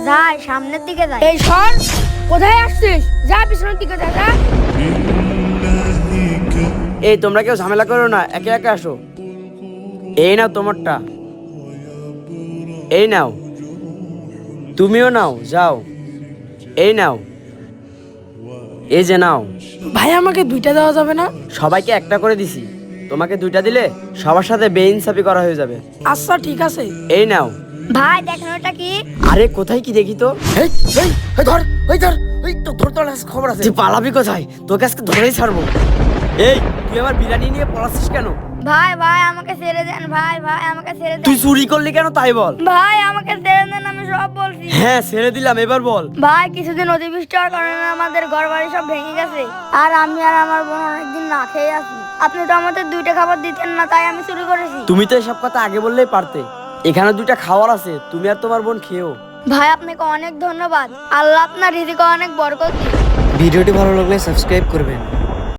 যাই সামনের দিকে যাই। এই শোন, কোথায় আসছিস? যা পিছনের দিকে যা যা। এই তোমরা কেউ ঝামেলা করো না, একে একে আসো। এই নাও তোমারটা, এই নাও, তুমিও নাও, যাও, এই নাও, এই যে নাও। ভাই আমাকে দুইটা দেওয়া যাবে না? সবাইকে একটা করে দিছি, তোমাকে দুইটা দিলে সবার সাথে বেইনসাফি করা হয়ে যাবে। আচ্ছা ঠিক আছে। এই নাও। ভাই দেখেন ওটা কি? আরে কোথায় কি দেখি তো। এই এই এই ধর, ওই ধর, ওই তো ধর, তোর কাছে খবর আছে। তুই পালাবি কোথায়? তোকে আজকে ধরেই ছাড়বো। এই তুই আমার বিরিয়ানি নিয়ে পলাচ্ছিস কেন? ভাই ভাই আমাকে ছেড়ে দেন, ভাই ভাই আমাকে ছেড়ে দেন। তুই চুরি করলি কেন তাই বল। ভাই আমাকে ছেড়ে দেন, আমি সব বলছি। হ্যাঁ ছেড়ে দিলাম, এবার বল। ভাই কিছুদিন অতিবৃষ্টি হওয়ার কারণে আমাদের ঘর বাড়ি সব ভেঙে গেছে, আর আমি আর আমার বোন অনেকদিন না খেয়ে আছি। আপনি তো আমাদের দুইটা খাবার দিতেন না, তাই আমি চুরি করেছি। তুমি তো এসব কথা আগে বললেই পারতে। এখানে দুইটা খাবার আছে, তুমি আর তোমার বোন খেও। ভাই আপনাকে অনেক ধন্যবাদ, আল্লাহ আপনার রিজিকে অনেক বরকত দিক। ভিডিওটি ভালো লাগলে সাবস্ক্রাইব করবেন।